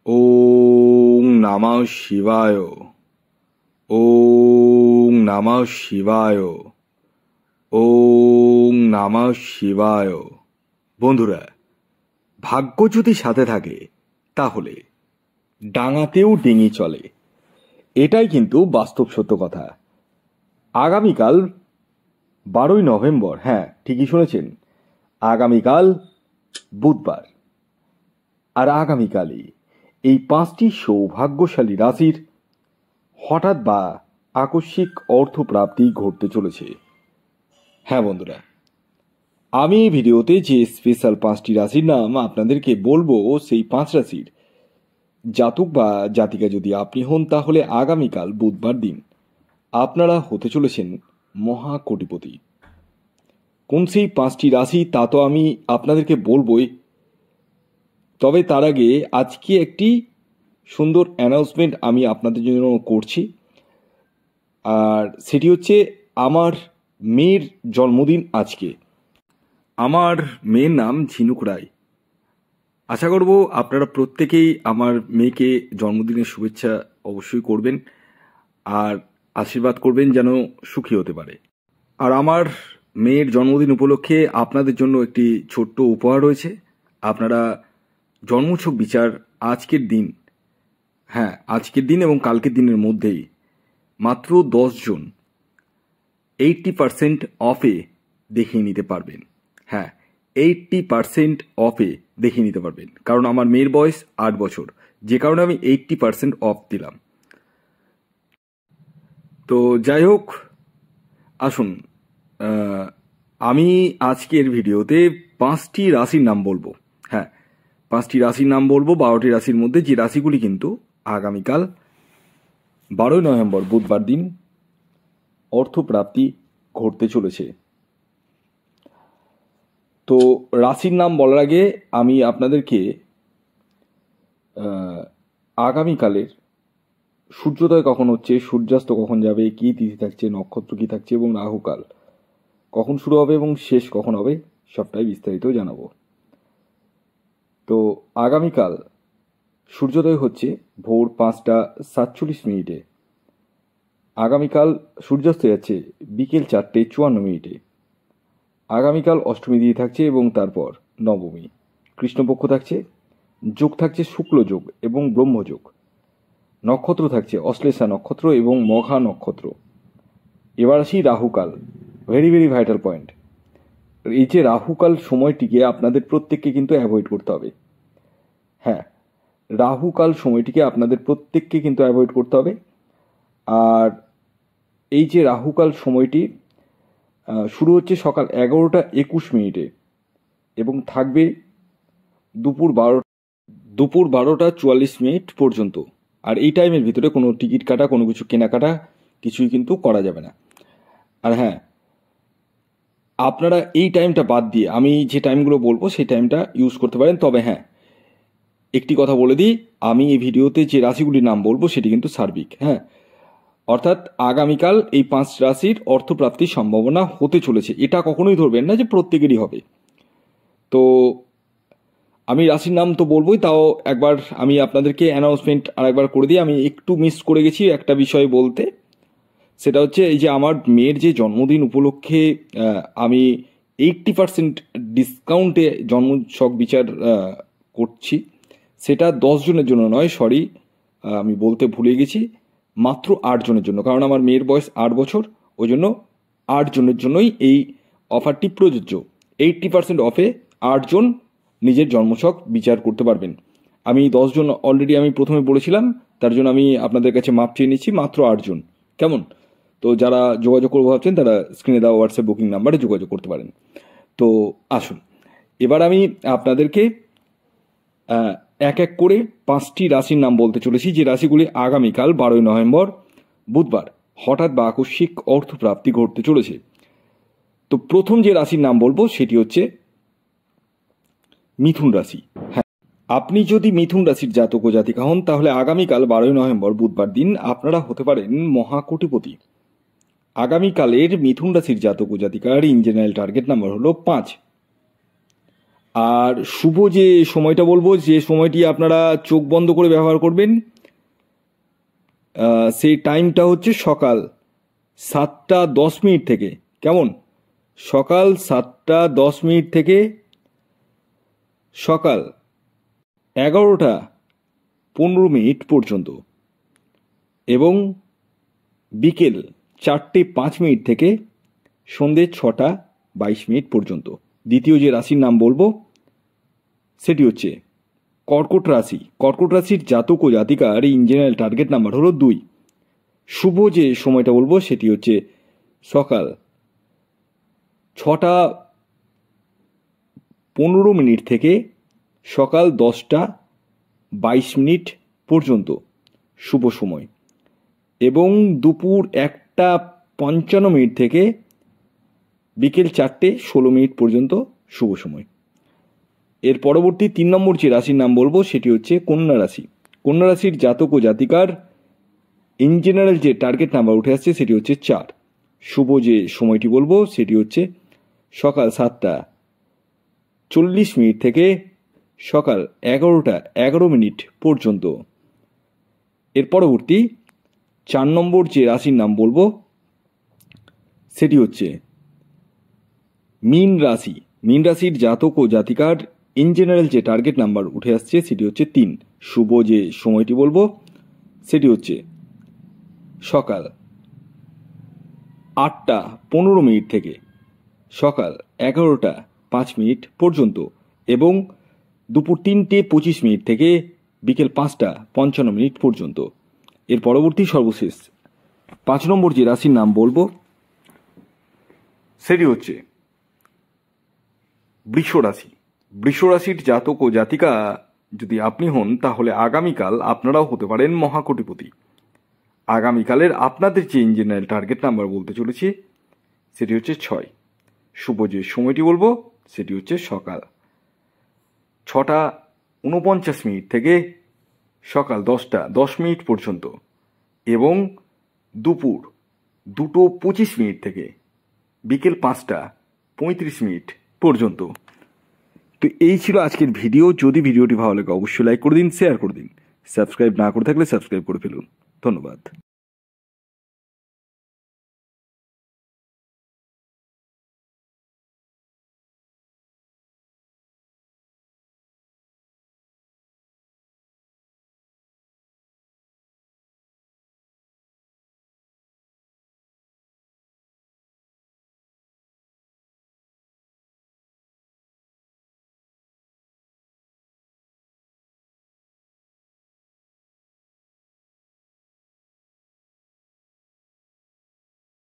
ওং নমঃ শিবায়। ওং নমঃ শিবায়। ওং নমঃ শিবায়। বন্ধুরা, ভাগ্য যদি সাথে থাকে তাহলে ডাঙাতেও ডিঙি চলে, এটাই কিন্তু বাস্তব সত্য কথা। আগামীকাল 12ই নভেম্বর, হ্যাঁ ঠিকই শুনেছেন, আগামীকাল বুধবার। আর আগামীকালই এই 5টি সৌভাগ্যশালী রাশির হঠাৎ বা আকস্মিক অর্থপ্রাপ্তি ঘটতে চলেছে। হ্যাঁ বন্ধুরা, আমি এই ভিডিওতে যে স্পেশাল 5টি রাশির নাম আপনাদেরকে বলবো, সেই 5 রাশির জাতক বা জাতিকা যদি আপনি হন, তাহলে আগামীকাল বুধবার দিন আপনারা হতে চলেছেন মহাকোটিপতি। কোন সেই 5টি রাশি তা তো আমি আপনাদেরকে বলবই, তবে তার আগে আজকে একটি সুন্দর অ্যানাউন্সমেন্ট আমি আপনাদের জন্য করছি। আর সেটি হচ্ছে, আমার মেয়ের জন্মদিন আজকে। আমার মেয়ের নাম ঝিনুক রায়। আশা করব আপনারা প্রত্যেকেই আমার মেয়েকে জন্মদিনের শুভেচ্ছা অবশ্যই করবেন আর আশীর্বাদ করবেন যেন সুখী হতে পারে। আর আমার মেয়ের জন্মদিন উপলক্ষে আপনাদের জন্য একটি ছোট্ট উপহার রয়েছে। আপনারা জন্মছক বিচার আজকের দিন, হ্যাঁ আজকের দিন এবং কালকের দিনের মধ্যেই মাত্র 10 জন 80% অফে দেখিয়ে নিতে পারবেন। হ্যাঁ, 80% অফে দেখিয়ে নিতে পারবেন, কারণ আমার মেয়ের বয়স 8 বছর, যে কারণে আমি 80% অফ দিলাম। তো যাই হোক, আসুন আমি আজকের ভিডিওতে 5টি রাশির নাম বলবো। হ্যাঁ, 5টি রাশির নাম বলবো, 12টি রাশির মধ্যে যে রাশিগুলি কিন্তু আগামীকাল 12ই নভেম্বর বুধবার দিন অর্থপ্রাপ্তি ঘটতে চলেছে। তো রাশির নাম বলার আগে আমি আপনাদেরকে আগামীকালের সূর্যোদয় কখন হচ্ছে, সূর্যাস্ত কখন যাবে, কী তিথি থাকছে, নক্ষত্র কী থাকছে এবং রাহুকাল কখন শুরু হবে এবং শেষ কখন হবে, সবটাই বিস্তারিত জানাবো। তো আগামীকাল সূর্যোদয় হচ্ছে ভোর 5টা 47 মিনিটে। আগামীকাল সূর্যাস্ত যাচ্ছে বিকেল 4টে 54 মিনিটে। আগামীকাল অষ্টমী তিথি থাকছে এবং তারপর নবমী। কৃষ্ণপক্ষ থাকছে, যোগ থাকছে শুক্ল যোগ এবং ব্রহ্মযোগ। নক্ষত্র থাকছে অশ্লেষা নক্ষত্র এবং মঘা নক্ষত্র। এবার আসি রাহুকাল, ভেরি ভেরি ভাইটাল পয়েন্ট। এই যে রাহুকাল সময়টিকে আপনাদের প্রত্যেককে কিন্তু অ্যাভয়েড করতে হবে। হ্যাঁ, রাহুকাল সময়টিকে আপনাদের প্রত্যেককে কিন্তু অ্যাভয়েড করতে হবে। আর এই যে রাহুকাল সময়টি শুরু হচ্ছে সকাল 11টা 21 মিনিটে এবং থাকবে দুপুর 12টা 44 মিনিট পর্যন্ত। আর এই টাইমের ভিতরে কোনো টিকিট কাটা, কোনো কিছু কেনাকাটা কিছুই কিন্তু করা যাবে না। আর হ্যাঁ, আপনারা এই টাইমটা বাদ দিয়ে আমি যে টাইমগুলো বলবো সেই টাইমটা ইউজ করতে পারেন। তবে হ্যাঁ, একটি কথা বলে দিই, আমি এই ভিডিওতে যে রাশিগুলির নাম বলবো সেটি কিন্তু সার্বিক। হ্যাঁ, অর্থাৎ আগামীকাল এই 5 রাশির অর্থপ্রাপ্তির সম্ভাবনা হতে চলেছে, এটা কখনোই ধরবেন না যে প্রত্যেকেরই হবে। তো আমি রাশির নাম তো বলবোই, তাও একবার আমি আপনাদেরকে অ্যানাউন্সমেন্ট আরেকবার করে দিই। আমি একটু মিস করে গেছি একটা বিষয় বলতে, সেটা হচ্ছে এই যে আমার মেয়ের যে জন্মদিন উপলক্ষে আমি 80% ডিসকাউন্টে জন্মছক বিচার করছি। সেটা 10 জনের জন্য নয়, সরি আমি বলতে ভুলে গেছি, মাত্র 8 জনের জন্য, কারণ আমার মেয়ের বয়স 8 বছর, ওই জন্য 8 জনের জন্যই এই অফারটি প্রযোজ্য। 80% অফে 8 জন নিজের জন্মছক বিচার করতে পারবেন। আমি 10 জন অলরেডি আমি প্রথমে বলেছিলাম, তার জন্য আমি আপনাদের কাছে মাপ চেয়ে নিচ্ছি, মাত্র 8 জন। কেমন? তো যারা যোগাযোগ করবো ভাবছেন তারা স্ক্রিনে দেওয়া হোয়াটসঅ্যাপ বুকিং নাম্বারে যোগাযোগ করতে পারেন। তো আসুন, এবার আমি আপনাদেরকে এক এক করে 5টি রাশির নাম বলতে চলেছি, যে রাশিগুলি আগামীকাল 12ই নভেম্বর বুধবার হঠাৎ বা আকস্মিক অর্থপ্রাপ্তি ঘটতে চলেছে। তো প্রথম যে রাশির নাম বলবো সেটি হচ্ছে মিথুন রাশি। হ্যাঁ, আপনি যদি মিথুন রাশির জাতক ও জাতিকা হন, তাহলে আগামীকাল 12ই নভেম্বর বুধবার দিন আপনারা হতে পারেন মহাকোটিপতি। আগামীকালের মিথুন রাশির জাতক ও জাতিকার ইন জেনারেল টার্গেট নাম্বার হলো 5। আর শুভ যে সময়টা বলবো, যে সময়টি আপনারা চোখ বন্ধ করে ব্যবহার করবেন, সেই টাইমটা হচ্ছে সকাল 7টা 10 মিনিট থেকে। কেমন? সকাল 7টা 10 মিনিট থেকে সকাল 11টা 15 মিনিট পর্যন্ত, এবং বিকেল 4টে 5 মিনিট থেকে সন্ধে 6টা 22 মিনিট পর্যন্ত। দ্বিতীয় যে রাশির নাম বলবো সেটি হচ্ছে কর্কট রাশি। কর্কট রাশির জাতক ও জাতিকার ইন জেনারেল টার্গেট নাম্বার হলো 2। শুভ যে সময়টা বলবো সেটি হচ্ছে সকাল 6টা 15 মিনিট থেকে সকাল 10টা 22 মিনিট পর্যন্ত শুভ সময়, এবং দুপুর 1টা 55 মিনিট থেকে বিকেল 4টে 16 মিনিট পর্যন্ত শুভ সময়। এর পরবর্তী 3 নম্বর যে রাশির নাম বলবো সেটি হচ্ছে কন্যা রাশি। কন্যা রাশির জাতক ও জাতিকার ইন জেনারেল যে টার্গেট নাম্বার উঠে আসছে সেটি হচ্ছে 4। শুভ যে সময়টি বলবো সেটি হচ্ছে সকাল 7টা 40 মিনিট থেকে সকাল 11টা 11 মিনিট পর্যন্ত। এর পরবর্তী 4 নম্বর যে রাশির নাম বলবো সেটি হচ্ছে মীন রাশি। মীন রাশির জাতক ও জাতিকার ইন জেনারেল যে টার্গেট নাম্বার উঠে আসছে সেটি হচ্ছে 3। শুভ যে সময়টি বলবো সেটি হচ্ছে সকাল 8টা 15 মিনিট থেকে সকাল 11টা 5 মিনিট পর্যন্ত, এবং দুপুর 3টে 25 মিনিট থেকে বিকেল 5টা 55 মিনিট পর্যন্ত। এর পরবর্তী সর্বশেষ 5 নম্বর যে রাশির নাম বলবো সেটি হচ্ছে বৃষ রাশি। বৃষ রাশির জাতক ও জাতিকা যদি আপনি হন তাহলে আগামীকাল আপনারাও হতে পারেন মহাকোটিপতি। আগামীকালের আপনাদের যে ইন জেনারেল টার্গেট নাম্বার বলতে চলেছি সেটি হচ্ছে 6। শুভ যে সময়টি বলবো সেটি হচ্ছে সকাল 6টা 49 মিনিট থেকে সকাল 10টা 10 মিনিট পর্যন্ত, এবং দুপুর 2টো 25 মিনিট থেকে বিকেল 5টা 35 মিনিট পর্যন্ত। তো এই ছিল আজকের ভিডিও। যদি ভিডিওটি ভালো লাগে অবশ্যই লাইক করে দিন, শেয়ার করে দিন। সাবস্ক্রাইব না করে থাকলে সাবস্ক্রাইব করে ফেলুন। ধন্যবাদ।